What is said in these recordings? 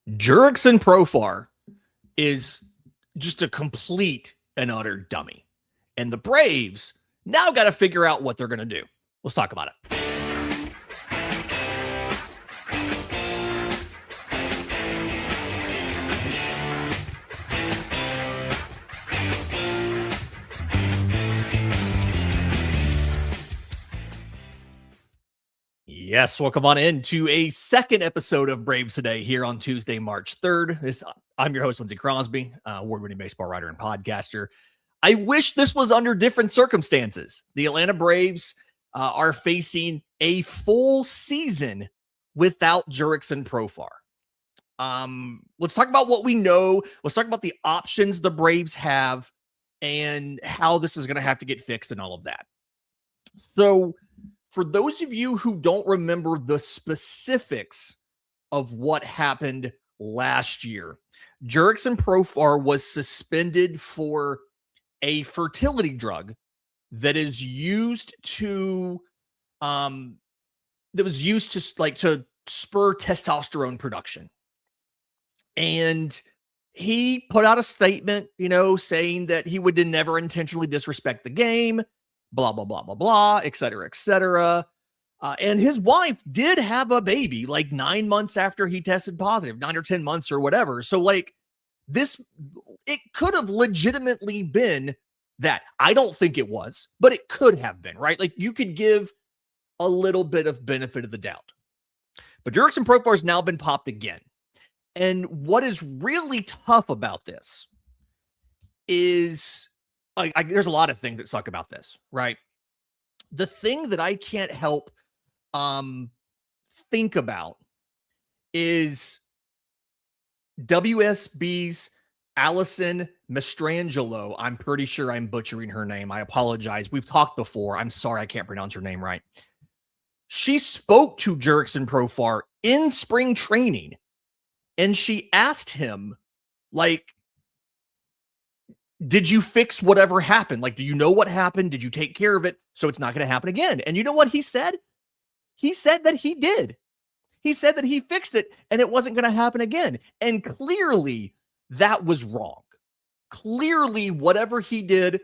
Jurkickson Profar is just a complete and utter dummy. And the Braves now got to figure out what they're going to do. Let's talk about it. Yes, welcome on into a second episode of Braves Today here on Tuesday, March 3rd. I'm your host, Lindsey Crosby, award-winning baseball writer and podcaster. I wish this was under different circumstances. The Atlanta Braves are facing a full season without Jurickson Profar. Let's talk about what we know. Let's talk about the options the Braves have and how this is going to have to get fixed and all of that. So, for those of you who don't remember the specifics of what happened last year, Jurickson Profar was suspended for a fertility drug that is used to to spur testosterone production. And he put out a statement, saying that he would never intentionally disrespect the game, blah, blah, blah, blah, blah, et cetera, et cetera. And his wife did have a baby like 9 months after he tested positive, 9 or 10 months or whatever. So it could have legitimately been that. I don't think it was, but it could have been, right? Like, you could give a little bit of benefit of the doubt. But Jurickson Profar has now been popped again. And what is really tough about this is there's a lot of things that suck about this, right? The thing that I can't help think about is WSB's Allison Mastrangelo. I'm pretty sure I'm butchering her name. I apologize. We've talked before. I'm sorry I can't pronounce her name right. She spoke to Jurickson Profar in spring training, and she asked him, did you fix whatever happened? Do you know what happened? Did you take care of it so it's not going to happen again? And you know what he said? He said that he did. He said that he fixed it and it wasn't going to happen again. And clearly that was wrong. Clearly whatever he did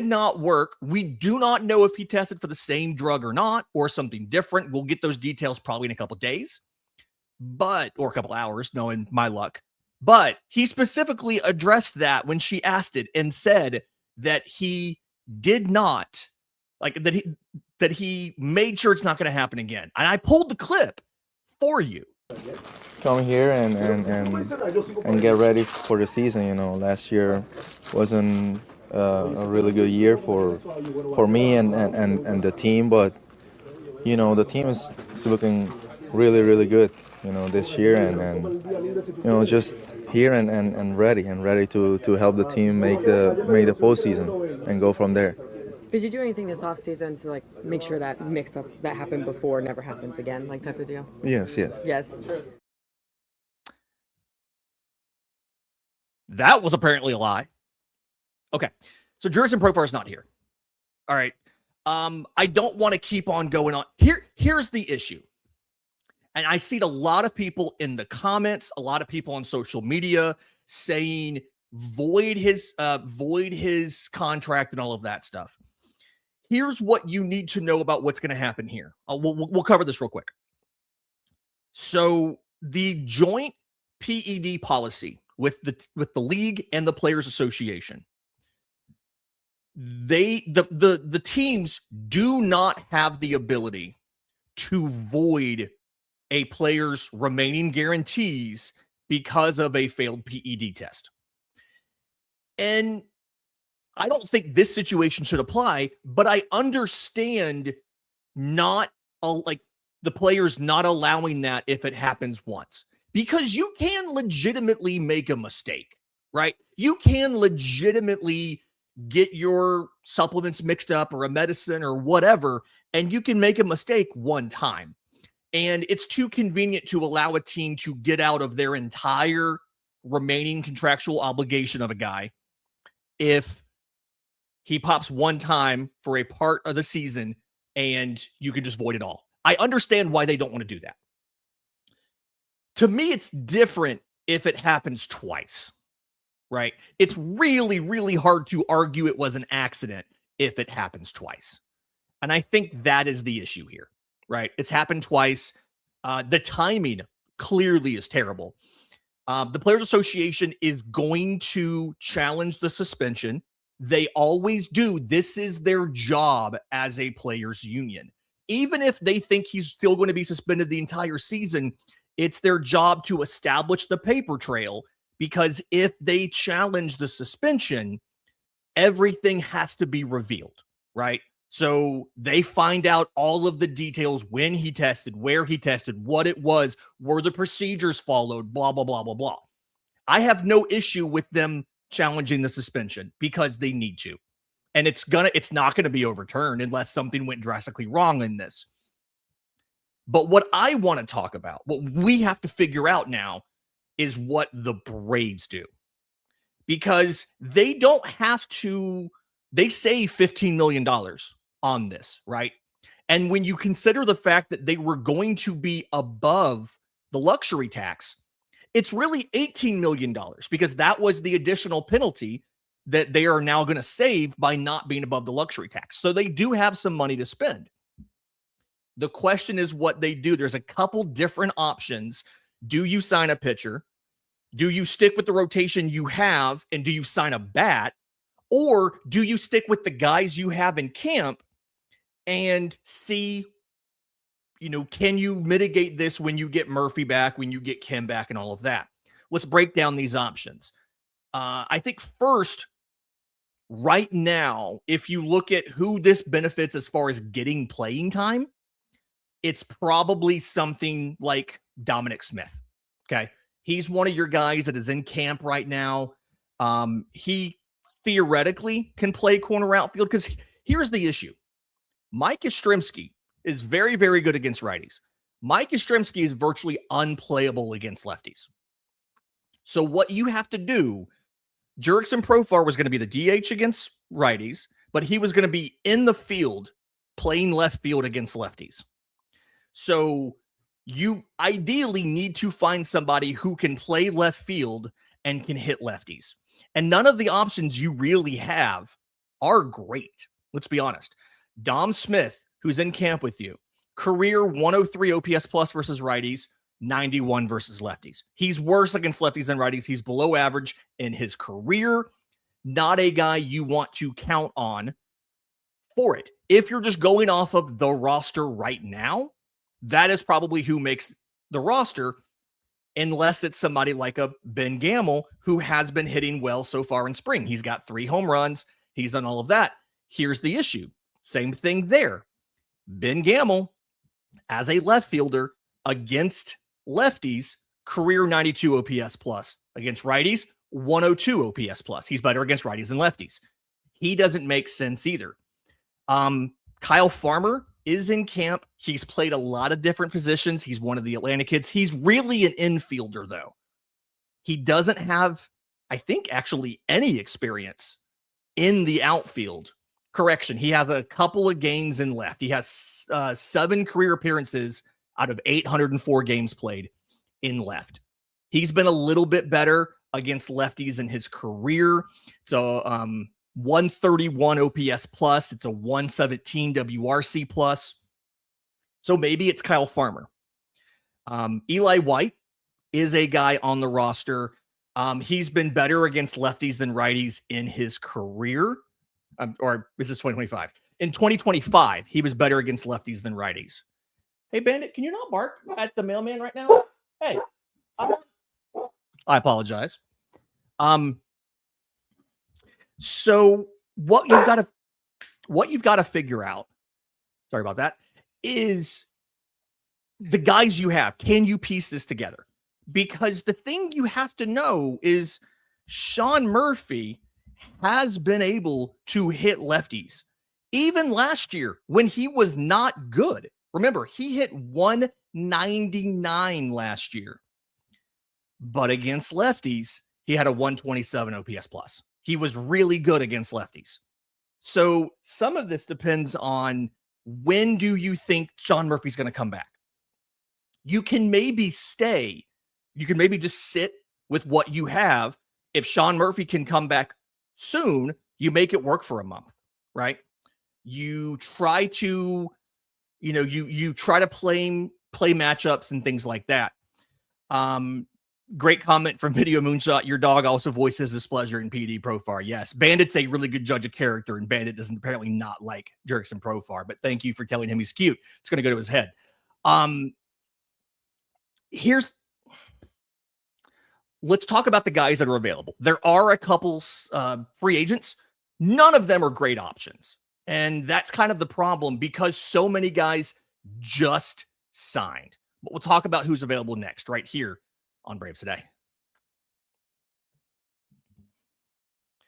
not work. We do not know if he tested for the same drug or not, or something different. We'll get those details probably in a couple of days, or a couple hours, knowing my luck. But he specifically addressed that when she asked it and said that he did not, that he made sure it's not going to happen again. And I pulled the clip for you. Come here and get ready for the season. Last year wasn't a really good year for me and the team, but the team is looking really, really good. This year and just here and ready to help the team make the postseason and go from there. Did you do anything this offseason to make sure that mix-up that happened before never happens again, type of deal? Yes. That was apparently a lie. Okay, so Jurickson Profar is not here. All right, I don't want to keep on going on. Here's the issue. And I see a lot of people in the comments, a lot of people on social media saying void his contract and all of that stuff. Here's what you need to know about what's going to happen here. We'll cover this real quick. So the joint PED policy with the league and the Players Association, the teams do not have the ability to void a player's remaining guarantees because of a failed PED test. And I don't think this situation should apply, but I understand the players not allowing that if it happens once, because you can legitimately make a mistake, right? You can legitimately get your supplements mixed up or a medicine or whatever, and you can make a mistake one time. And it's too convenient to allow a team to get out of their entire remaining contractual obligation of a guy if he pops one time for a part of the season and you can just void it all. I understand why they don't want to do that. To me, it's different if it happens twice, right? It's really, really hard to argue it was an accident if it happens twice. And I think that is the issue here, right? It's happened twice. The timing clearly is terrible. The Players Association is going to challenge the suspension. They always do. This is their job as a players' union. Even if they think he's still going to be suspended the entire season, it's their job to establish the paper trail, because if they challenge the suspension, everything has to be revealed, right? So they find out all of the details: when he tested, where he tested, what it was, were the procedures followed, blah, blah, blah, blah, blah. I have no issue with them challenging the suspension because they need to. And it's not going to be overturned unless something went drastically wrong in this. But what I want to talk about, what we have to figure out now, is what the Braves do. Because they don't have to, they save $15 million on this, right? And when you consider the fact that they were going to be above the luxury tax, it's really $18 million, because that was the additional penalty that they are now going to save by not being above the luxury tax. So they do have some money to spend. The question is what they do. There's a couple different options. Do you sign a pitcher? Do you stick with the rotation you have, and do you sign a bat? Or do you stick with the guys you have in camp and see, can you mitigate this when you get Murphy back, when you get Kim back, and all of that? Let's break down these options. I think first, right now, if you look at who this benefits as far as getting playing time, it's probably something like Dominic Smith. Okay. He's one of your guys that is in camp right now. He theoretically can play corner outfield, because here's the issue. Mike Yastrzemski is very, very good against righties. Mike Yastrzemski is virtually unplayable against lefties. So what you have to do, Jurkickson Profar was going to be the DH against righties, but he was going to be in the field playing left field against lefties. So you ideally need to find somebody who can play left field and can hit lefties. And none of the options you really have are great. Let's be honest. Dom Smith, who's in camp with you, career 103 OPS plus versus righties, 91 versus lefties. He's worse against lefties than righties. He's below average in his career. Not a guy you want to count on for it. If you're just going off of the roster right now, that is probably who makes the roster, unless it's somebody like a Ben Gamel, who has been hitting well so far in spring. He's got 3 home runs. He's done all of that. Here's the issue. Same thing there. Ben Gamel, as a left fielder against lefties, career 92 OPS plus. Against righties, 102 OPS plus. He's better against righties than lefties. He doesn't make sense either. Kyle Farmer is in camp. He's played a lot of different positions. He's one of the Atlanta kids. He's really an infielder, though. He doesn't have, I think, actually any experience in the outfield. Correction, he has a couple of games in left. He has 7 career appearances out of 804 games played in left. He's been a little bit better against lefties in his career. So 131 OPS plus. It's a 117 WRC plus. So maybe it's Kyle Farmer. Eli White is a guy on the roster. He's been better against lefties than righties in his career. Or is this 2025? In 2025, he was better against lefties than righties. Hey, Bandit, can you not bark at the mailman right now? Hey, I apologize. So what you've got to figure out, sorry about that, is the guys you have. Can you piece this together? Because the thing you have to know is Sean Murphy has been able to hit lefties. Even last year when he was not good. Remember, he hit 199 last year. But against lefties, he had a 127 OPS plus. He was really good against lefties. So some of this depends on when do you think Sean Murphy's going to come back? You can maybe stay You can maybe just sit with what you have. If Sean Murphy can come back soon, you make it work for a month, right? You try to, you try to play matchups and things like that. Great comment from Video Moonshot. Your dog also voices displeasure in PED Profar. Yes, Bandit's a really good judge of character, and Bandit doesn't apparently not like Jurkickson Profar. But thank you for telling him he's cute. It's going to go to his head. Let's talk about the guys that are available. There are a couple free agents. None of them are great options. And that's kind of the problem because so many guys just signed. But we'll talk about who's available next right here on Braves Today.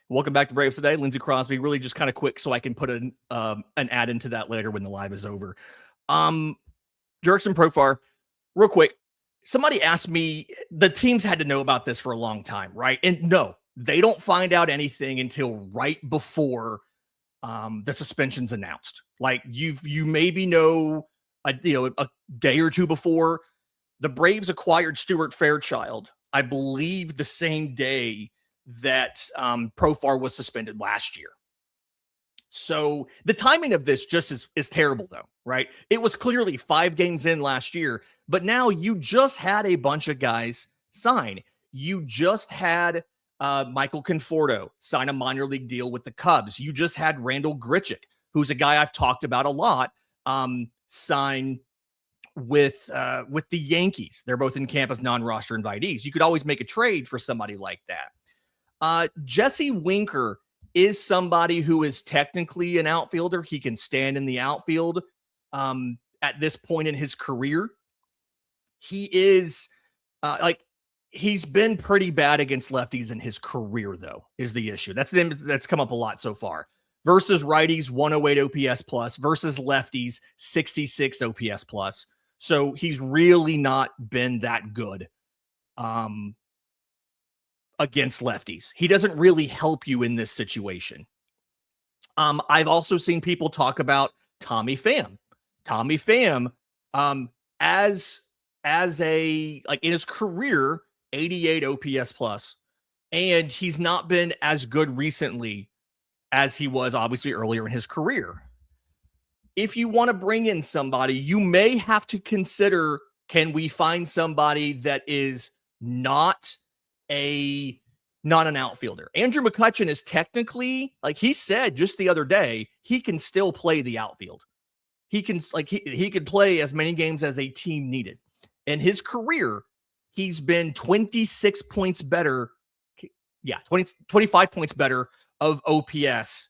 Welcome back to Braves Today. Lindsey Crosby, really just kind of quick so I can put an ad into that later when the live is over. Jurkickson Profar, real quick. Somebody asked me, the teams had to know about this for a long time, right? And no, they don't find out anything until right before the suspension's announced. Like you maybe know a day or two before. The Braves acquired Stuart Fairchild, I believe the same day that Profar was suspended last year. So the timing of this just is terrible, though, right? It was clearly 5 games in last year, but now you just had a bunch of guys sign. You just had Michael Conforto sign a minor league deal with the Cubs. You just had Randall Grichuk, who's a guy I've talked about a lot, sign with the Yankees. They're both in camp as non-roster invitees. You could always make a trade for somebody like that. Jesse Winker is somebody who is technically an outfielder. He can stand in the outfield at this point in his career. He is he's been pretty bad against lefties in his career, though, is the issue. That's come up a lot so far. Versus righties, 108 OPS plus. Versus lefties, 66 OPS plus. So he's really not been that good against lefties. He doesn't really help you in this situation. I've also seen people talk about Tommy Pham. Tommy Pham, as a, like, in his career, 88 OPS plus, and he's not been as good recently as he was obviously earlier in his career. If you want to bring in somebody, you may have to consider, can we find somebody that is not an outfielder? Andrew McCutchen is technically, like he said just the other day, he can still play the outfield. He can, like, he could play as many games as a team needed. In his career, he's been 26 points better. Yeah, 25 points better of OPS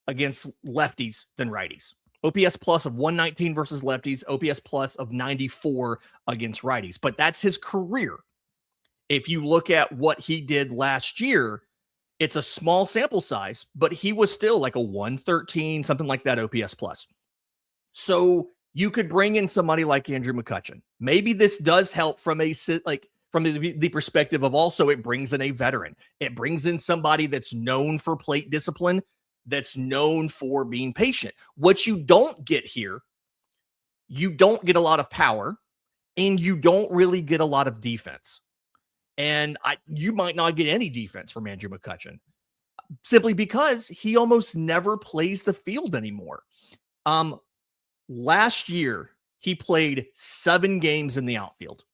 against lefties than righties. OPS plus of 119 versus lefties, OPS plus of 94 against righties. But that's his career. If you look at what he did last year, it's a small sample size, but he was still like a 113, something like that OPS plus. So you could bring in somebody like Andrew McCutchen. Maybe this does help from the perspective of also it brings in a veteran. It brings in somebody that's known for plate discipline, that's known for being patient. What you don't get here, you don't get a lot of power, and you don't really get a lot of defense. And you might not get any defense from Andrew McCutchen simply because he almost never plays the field anymore. Last year, he played 7 games in the outfield.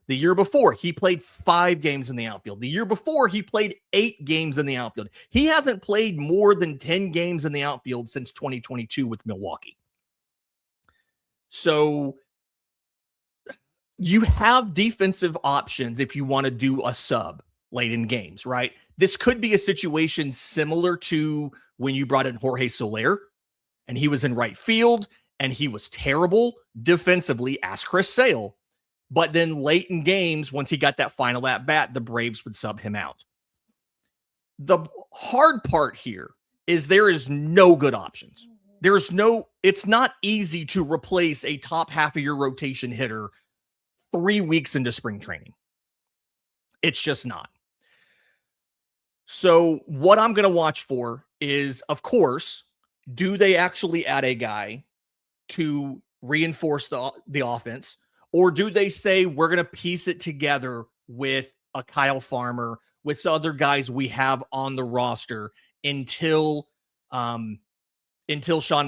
The year before, he played 5 games in the outfield. The year before, he played 8 games in the outfield. He hasn't played more than 10 games in the outfield since 2022 with Milwaukee. So you have defensive options if you want to do a sub late in games, right? This could be a situation similar to when you brought in Jorge Soler and he was in right field and he was terrible defensively, ask Chris Sale. But then late in games, once he got that final at bat, the Braves would sub him out. The hard part here is there is no good options. It's not easy to replace a top half of your rotation hitter 3 weeks into spring training. It's just not. So what I'm going to watch for is, of course, do they actually add a guy to reinforce the offense? Or do they say we're going to piece it together with a Kyle Farmer, with some other guys we have on the roster until Sean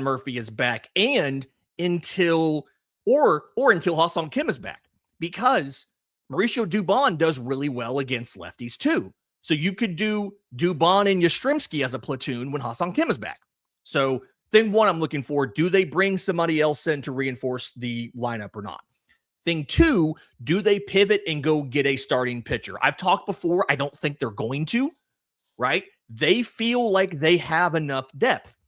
Murphy is back and until Hassan Kim is back, because Mauricio Dubon does really well against lefties too. So you could do Dubon and Yastrzemski as a platoon when Hassan Kim is back. So thing one, I'm looking for, do they bring somebody else in to reinforce the lineup or not? Thing two, do they pivot and go get a starting pitcher? I've talked before, I don't think they're going to, right? They feel like they have enough depth.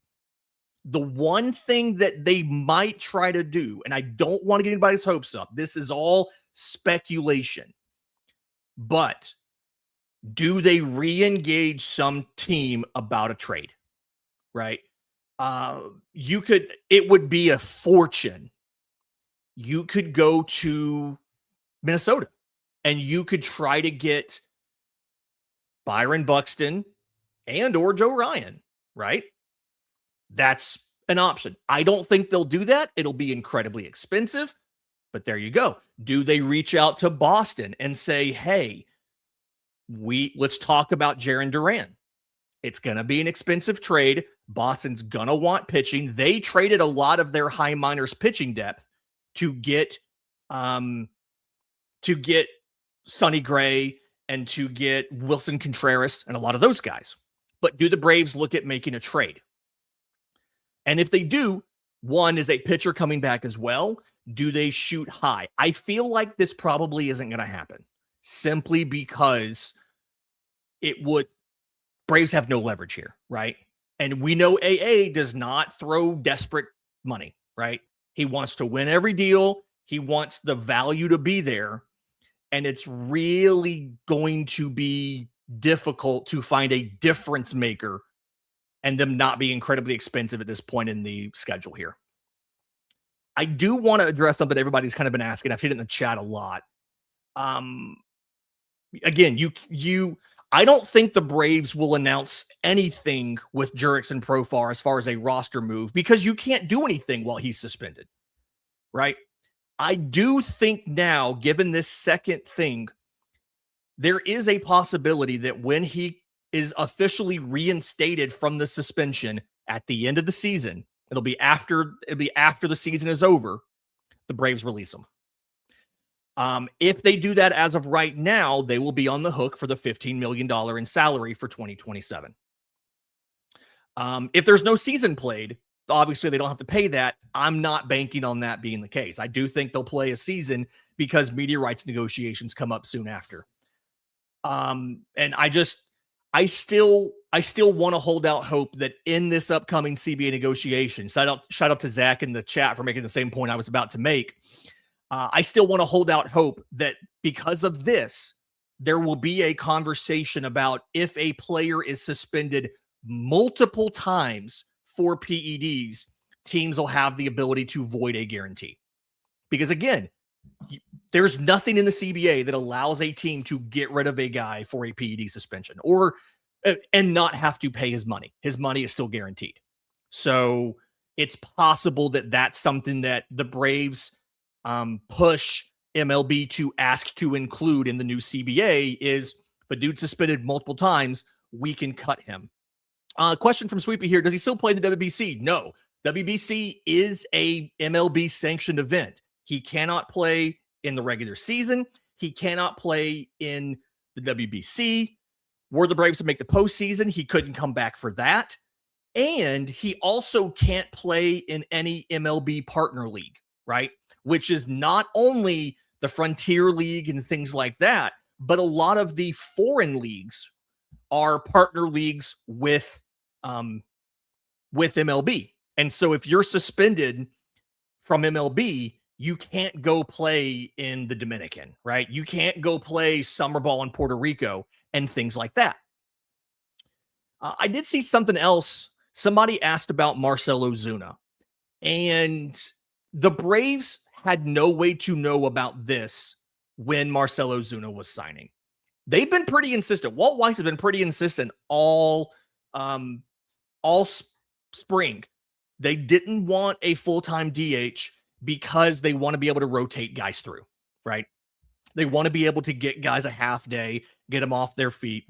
The one thing that they might try to do, and I don't want to get anybody's hopes up, this is all speculation, but do they re-engage some team about a trade, right? It would be a fortune. You could go to Minnesota and you could try to get Byron Buxton and or Joe Ryan, right? That's an option. I don't think they'll do that. It'll be incredibly expensive, but there you go. Do they reach out to Boston and say, hey, let's talk about Jarren Duran? It's going to be an expensive trade. Boston's going to want pitching. They traded a lot of their high minors pitching depth to get Sonny Gray and to get Wilson Contreras and a lot of those guys. But do the Braves look at making a trade? And if they do, one, is a pitcher coming back as well? Do they shoot high? I feel like this probably isn't going to happen, simply because Braves have no leverage here, right? And we know AA does not throw desperate money, right? He wants to win every deal. He wants the value to be there. And it's really going to be difficult to find a difference maker and them not be incredibly expensive at this point in the schedule here. I do want to address something everybody's kind of been asking. I've seen it in the chat a lot. Again, I don't think the Braves will announce anything with Jurkickson Profar as far as a roster move, because you can't do anything while he's suspended, right? I do think now, given this second thing, there is a possibility that when he is officially reinstated from the suspension at the end of the season, it'll be after the season is over, the Braves release him. If they do that as of right now, they will be on the hook for the $15 million in salary for 2027. If there's no season played, obviously they don't have to pay that. I'm not banking on that being the case. I do think they'll play a season because media rights negotiations come up soon after. And I still want to hold out hope that in this upcoming CBA negotiation, shout out to Zach in the chat for making the same point I was about to make. I still want to hold out hope that because of this, there will be a conversation about if a player is suspended multiple times for PEDs, teams will have the ability to void a guarantee. Because again, there's nothing in the CBA that allows a team to get rid of a guy for a PED suspension and not have to pay his money. His money is still guaranteed. So it's possible that that's something that the Braves push MLB to ask to include in the new CBA is if a dude suspended multiple times, we can cut him. Question from Sweepy here. Does he still play the WBC? No. WBC is a MLB sanctioned event. He cannot play in the regular season. He cannot play in the WBC. Were the Braves to make the postseason, he couldn't come back for that. And he also can't play in any MLB partner league, right? Which is not only the Frontier League and things like that, but a lot of the foreign leagues are partner leagues with MLB. And so if you're suspended from MLB, you can't go play in the Dominican, right? You can't go play summer ball in Puerto Rico and things like that. I did see something else. Somebody asked about Marcell Ozuna, and the Braves had no way to know about this when Marcell Ozuna was signing. They've been pretty insistent. Walt Weiss has been pretty insistent all spring. They didn't want a full-time DH because they want to be able to rotate guys through, right? They want to be able to get guys a half day, get them off their feet.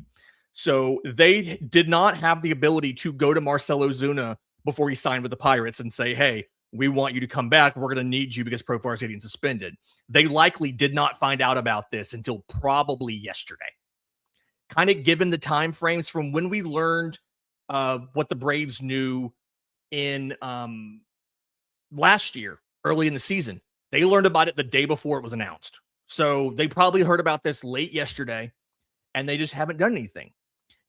So they did not have the ability to go to Marcell Ozuna before he signed with the Pirates and say, hey, we want you to come back. We're going to need you because Profar is getting suspended. They likely did not find out about this until probably yesterday. Kind of given the time frames from when we learned what the Braves knew in last year, early in the season. They learned about it the day before it was announced. So they probably heard about this late yesterday, and they just haven't done anything.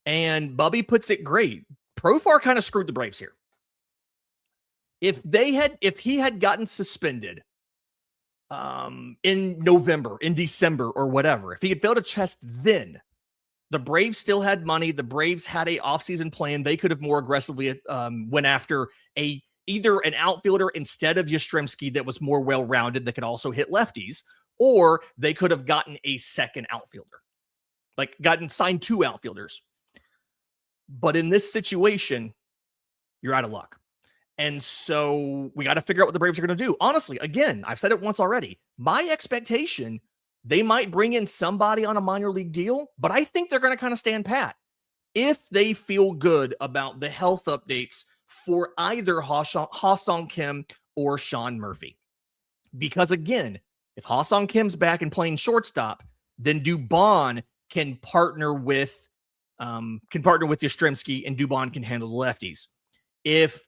And Bubby puts it great. Profar kind of screwed the Braves here. If he had gotten suspended in November, in December, or whatever, if he had failed a test then, the Braves still had money. The Braves had a offseason plan. They could have more aggressively went after either an outfielder instead of Yastrzemski that was more well-rounded that could also hit lefties, or they could have gotten a second outfielder, like signed 2 outfielders. But in this situation, you're out of luck. And so we got to figure out what the Braves are going to do. Honestly, again, I've said it once already. My expectation, they might bring in somebody on a minor league deal, but I think they're going to kind of stand pat if they feel good about the health updates for either Ha-Sung Kim or Sean Murphy. Because again, if Ha-Sung Kim's back and playing shortstop, then Dubon can partner with Yastrzemski, and Dubon can handle the lefties. If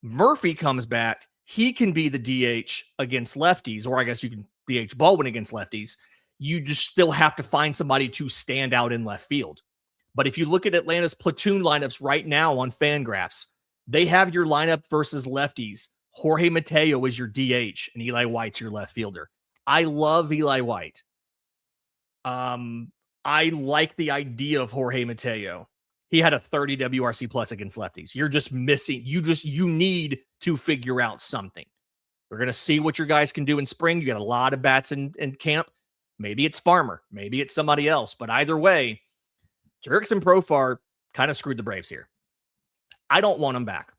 Murphy comes back, he can be the DH against lefties, or I guess you can DH Baldwin against lefties. You just still have to find somebody to stand out in left field. But if you look at Atlanta's platoon lineups right now on Fangraphs, they have your lineup versus lefties. Jorge Mateo is your DH, and Eli White's your left fielder. I love Eli White. I like the idea of Jorge Mateo. He had a 30 WRC plus against lefties. You're just missing. You need to figure out something. We're going to see what your guys can do in spring. You got a lot of bats in camp. Maybe it's Farmer. Maybe it's somebody else. But either way, Jurkickson Profar kind of screwed the Braves here. I don't want him back.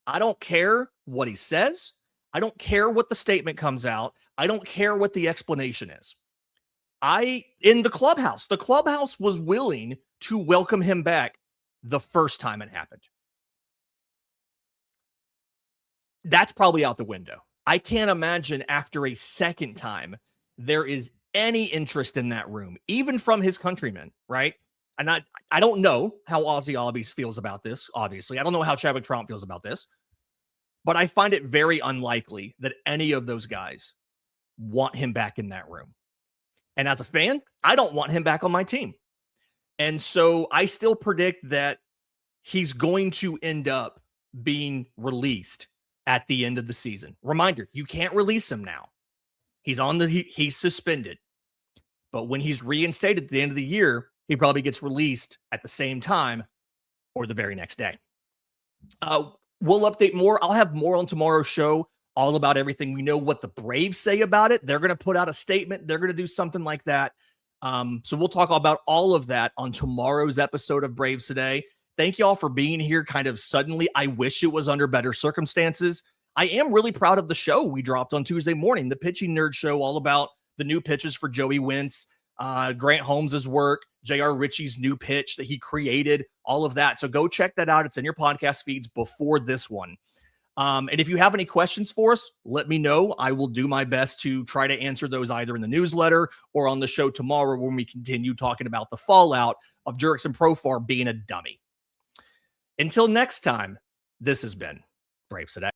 I don't care what he says. I don't care what the statement comes out. I don't care what the explanation is. In the clubhouse was willing to welcome him back the first time it happened. That's probably out the window. I can't imagine after a second time there is any interest in that room, even from his countrymen, right? And I don't know how Ozzy Albies feels about this, obviously. I don't know how Chadwick Tromp feels about this. But I find it very unlikely that any of those guys want him back in that room. And as a fan, I don't want him back on my team. And so I still predict that he's going to end up being released at the end of the season. Reminder, you can't release him now. He's suspended. But when he's reinstated at the end of the year, he probably gets released at the same time or the very next day. We'll update more. I'll have more on tomorrow's show, all about everything. We know what the Braves say about it. They're going to put out a statement. They're going to do something like that. So we'll talk about all of that on tomorrow's episode of Braves Today. Thank you all for being here kind of suddenly. I wish it was under better circumstances. I am really proud of the show we dropped on Tuesday morning, the Pitching Nerd Show, all about the new pitches for Joey Wentz, Grant Holmes' work, J.R. Ritchie's new pitch that he created, all of that. So go check that out. It's in your podcast feeds before this one. And if you have any questions for us, let me know. I will do my best to try to answer those either in the newsletter or on the show tomorrow when we continue talking about the fallout of Jurickson Profar being a dummy. Until next time, this has been Braves Today.